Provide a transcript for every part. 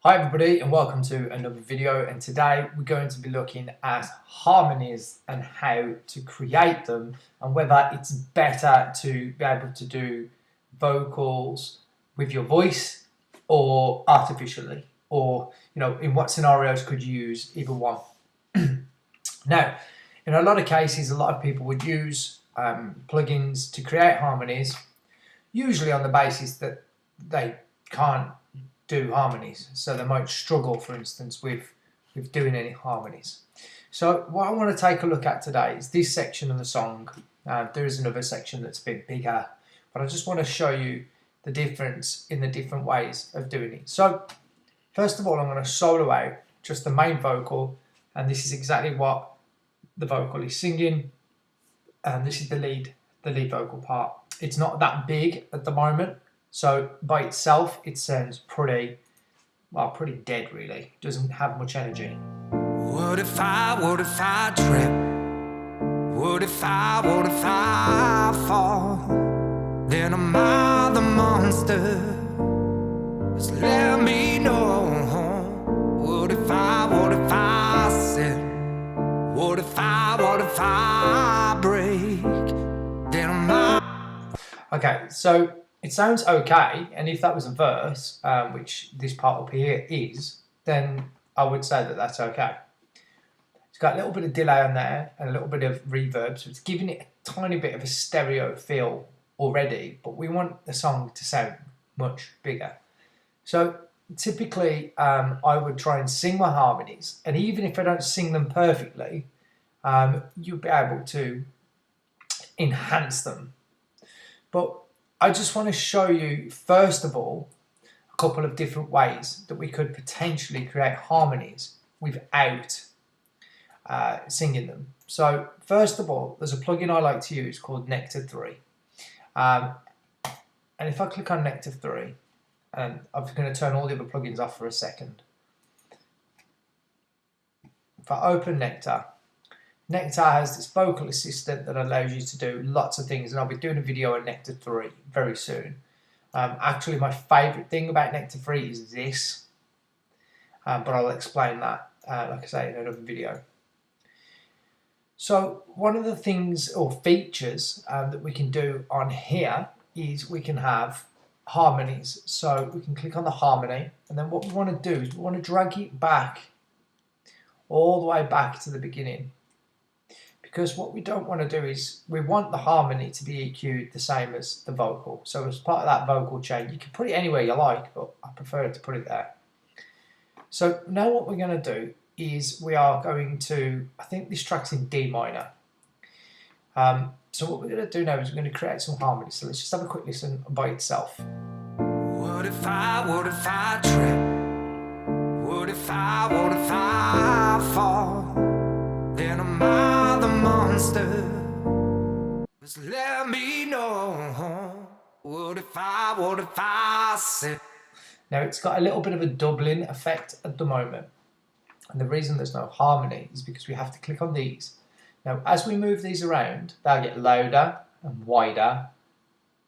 Hi everybody and welcome to another video, and today we're going to be looking at harmonies and how to create them and whether it's better to be able to do vocals with your voice or artificially, or in what scenarios could you use either one. Now, in a lot of cases, a lot of people would use plugins to create harmonies, usually on the basis that they can't do harmonies, so they might struggle, for instance, with doing any harmonies. So what I want to take a look at today is this section of the song. There is another section that's a bit bigger, but I just want to show you the difference in the different ways of doing it. So first of all, I'm going to solo out just the main vocal, and this is exactly what the vocal is singing, and this is the lead vocal part. It's not that big at the moment, so by itself it sounds pretty dead really. Doesn't have much energy. What if I trip? What if I fall? Then am I the monster? Just let me know. What if I sin? What if I break? Then am I... Okay, so it sounds okay, and if that was a verse, which this part up here is, then I would say that that's okay. It's got a little bit of delay on there and a little bit of reverb, so it's giving it a tiny bit of a stereo feel already, but we want the song to sound much bigger. So typically I would try and sing my harmonies, and even if I don't sing them perfectly, you'll be able to enhance them. But I just want to show you, first of all, a couple of different ways that we could potentially create harmonies without singing them. So first of all, there's a plugin I like to use called Nectar 3. And if I click on Nectar 3, and I'm going to turn all the other plugins off for a second. If I open Nectar, Nectar has this vocal assistant that allows you to do lots of things, and I'll be doing a video on Nectar 3 very soon. Actually, my favourite thing about Nectar 3 is this, but I'll explain that, like I say, in another video. So one of the things or features that we can do on here is we can have harmonies. So we can click on the harmony, and then what we want to do is we want to drag it back, all the way back to the beginning. Because what we don't want to do is we want the harmony to be EQ'd the same as the vocal. So as part of that vocal chain, you can put it anywhere you like, but I prefer to put it there. So now what we're going to do is we are going to, I think this track's in D minor. So what we're going to do now is we're going to create some harmonies. So let's just have a quick listen by itself. What if I trip? What if I fall? Then am I the monster? Just let me know. What if I sin? Now it's got a little bit of a doubling effect at the moment, and the reason there's no harmony is because we have to click on these. Now as we move these around, they'll get louder and wider,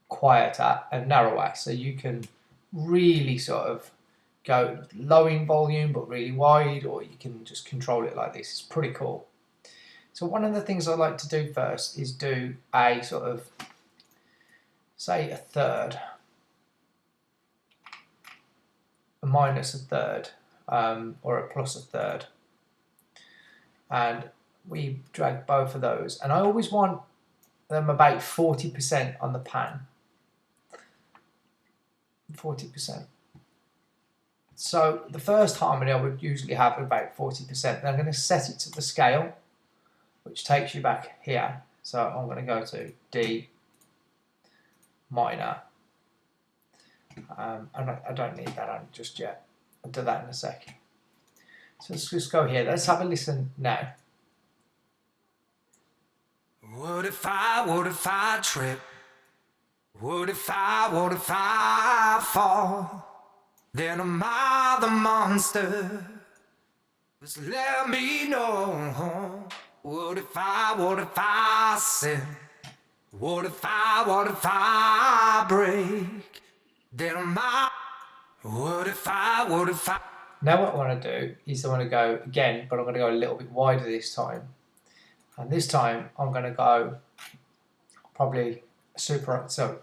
quieter and narrower, so you can really sort of go low in volume but really wide, or you can just control it like this. It's pretty cool. So one of the things I like to do first is do a sort of, say, a third, a minus a third, or a plus a third. And we drag both of those. And I always want them about 40% on the pan. 40%. So the first harmony I would usually have about 40%. And I'm going to set it to the scale, which takes you back here. So I'm going to go to D minor. And I don't need that on just yet. I'll do that in a sec. So let's just go here. Let's have a listen now. What if I trip? What if I fall? Then am I the monster? Just let me know. What if I sin? What if I break? Then am I... What if I Now what I want to do is I want to go again, but I'm going to go a little bit wider this time. And this time I'm going to go probably super octave,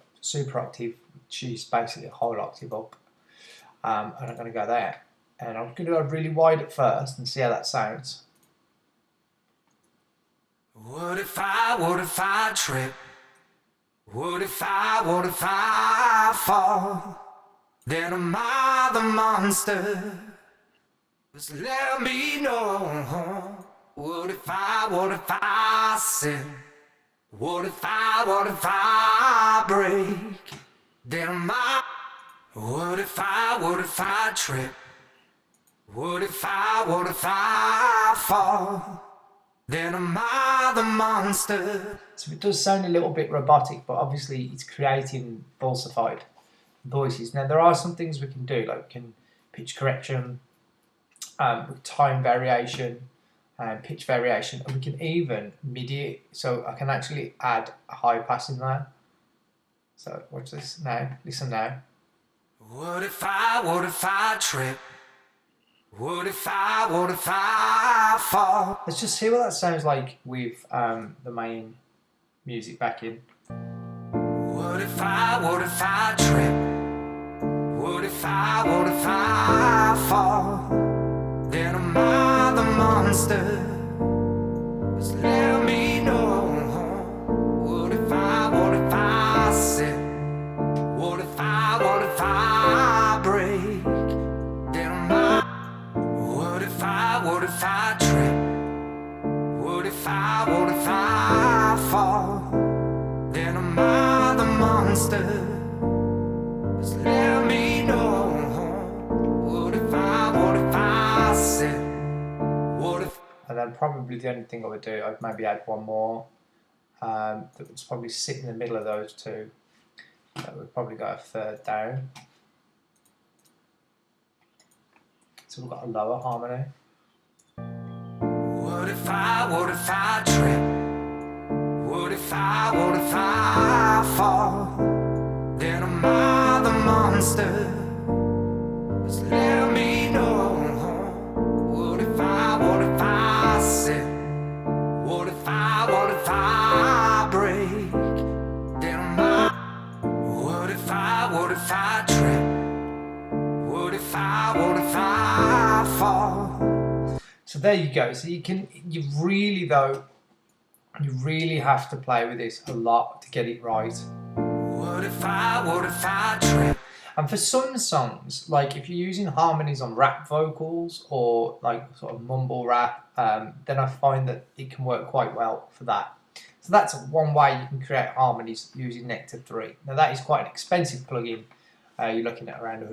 which is basically a whole octave up. And I'm going to go there. And I'm going to go really wide at first and see how that sounds. What if I trip? What if I fall? Then am I the monster? Just let me know. What if I sin? What if I break? Then am I? What if I trip? What if I fall? Then am I the monster? So it does sound a little bit robotic, but obviously it's creating falsified voices. Now there are some things we can do, like we can pitch correction, with time variation, and pitch variation, and we can even MIDI it. So I can actually add a high pass in there. So watch this now. Listen now. What if I trip? What if I fall? Let's just see what that sounds like with the main music back in. What if I trip? What if I fall? Then am I the monster? Just let me know. What if I sin? What if I break? Then am I? What if I trip? What if I fall? Then am I the monster? Just let me know. What if I sin? What if? And then probably the only thing I would do, I'd maybe add one more that would probably sit in the middle of those two. That would probably go a third down. So we've got a lower harmony. What if I trip? What if I fall? Then am I the monster? Just let me know. What if I sin? What if I break? Then am I? What if I trip? What if I fall? So there you go. So you really have to play with this a lot to get it right. What if I trip? And for some songs, like if you're using harmonies on rap vocals or like sort of mumble rap, then I find that it can work quite well for that. So that's one way you can create harmonies using Nectar 3. Now that is quite an expensive plugin. You're looking at around a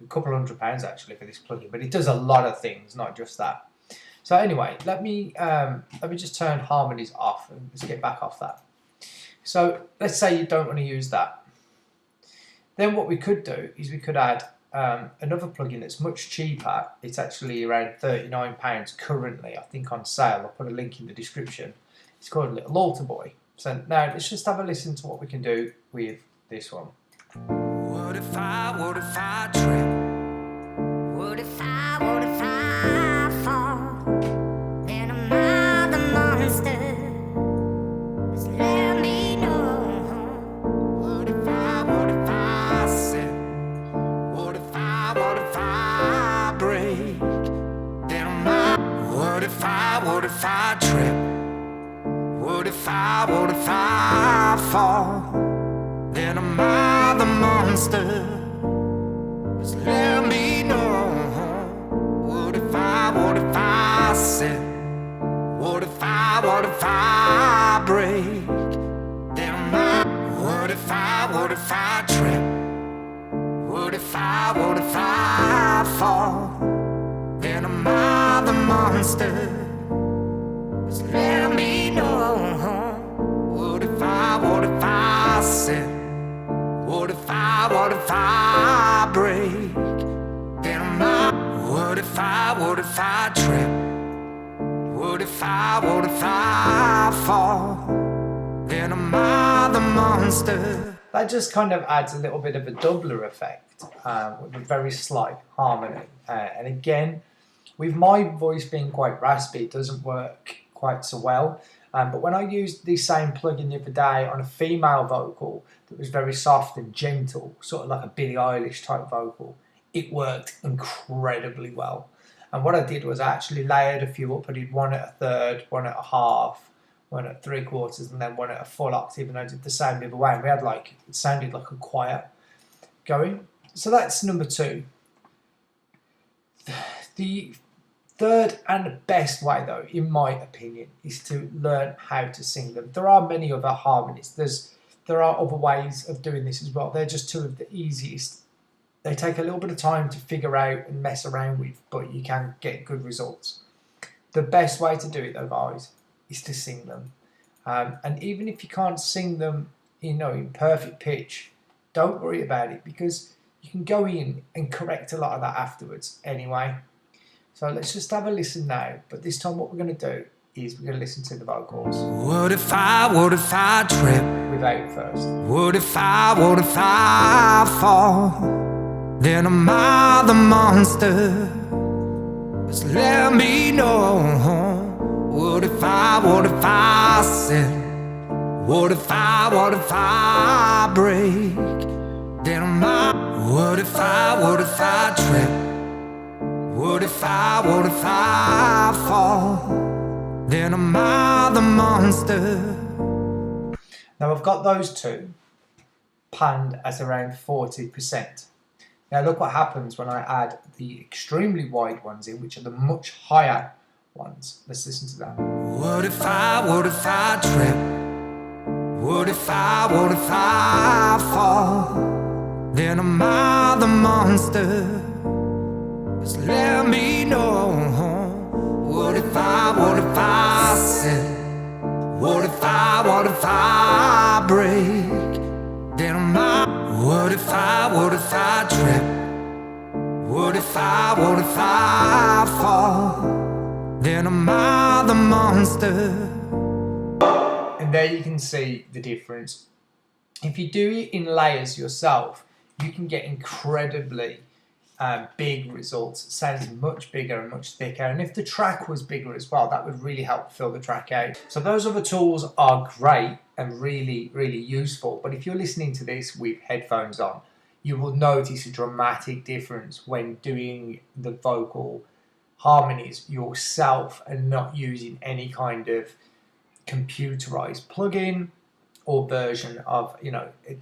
couple £100 actually for this plugin, but it does a lot of things, not just that. So anyway, let me just turn harmonies off and let's get back off that. So let's say you don't want to use that. Then what we could do is we could add another plugin that's much cheaper. It's actually around £39 currently, I think on sale. I'll put a link in the description. It's called Little Alterboy. So now let's just have a listen to what we can do with this one. What if I trip? What if I fall? Then am I the monster? Just let me know. What if I sin? What if I break? Then am I? What if I trip? What if I fall? Then am I the monster? Just let me know. What if I sin? What if I break? Then am I? What if I trip? What if I fall? Then am I the monster? Just let me know. What if I sin? What if I break? Then am I? What if I trip? What if I fall? Then am I the monster? That just kind of adds a little bit of a doubler effect. with a very slight harmony. And again, with my voice being quite raspy, it doesn't work quite so well. But when I used the same plugin the other day on a female vocal that was very soft and gentle, sort of like a Billie Eilish type vocal, it worked incredibly well. And what I did was I actually layered a few up. I did one at a third, one at a half, one at 3/4, and then one at a full octave, and I did the same the other way. And we had like, it sounded like a choir going. So that's number 2. The third and best way, though, in my opinion, is to learn how to sing them. There are many other harmonies. There are other ways of doing this as well. They're just 2 of the easiest. They take a little bit of time to figure out and mess around with, but you can get good results. The best way to do it, though, guys, is to sing them. And even if you can't sing them, in perfect pitch, don't worry about it, because you can go in and correct a lot of that afterwards anyway. So let's just have a listen now. But this time what we're going to do is we're going to listen to the vocals. What if I trip? Without first. What if I fall? Then am I the monster? Just let me know. What if I sin? What if I break? Then am I? What if I trip? What if I fall? Then am I the monster? Now I've got those 2 panned at around 40%. Now look what happens when I add the extremely wide ones in, which are the much higher ones. Let's listen to that. What if I trip? What if I fall? Then am I the monster? Just let me know. What if I sin? What if I break? Then am I? What if I trip? What if I fall? Then am I the monster? And there you can see the difference. If you do it in layers yourself, you can get incredibly big results. It sounds much bigger and much thicker, and if the track was bigger as well, that would really help fill the track out. So those other tools are great and really useful, but if you're listening to this with headphones on, you will notice a dramatic difference when doing the vocal harmonies yourself and not using any kind of computerized plugin or version of,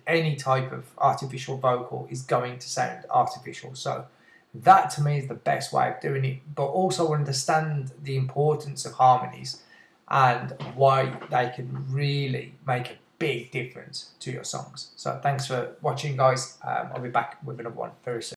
any type of artificial vocal is going to sound artificial. So that to me is the best way of doing it, but also understand the importance of harmonies and why they can really make a big difference to your songs. So thanks for watching, guys. I'll be back with another one very soon.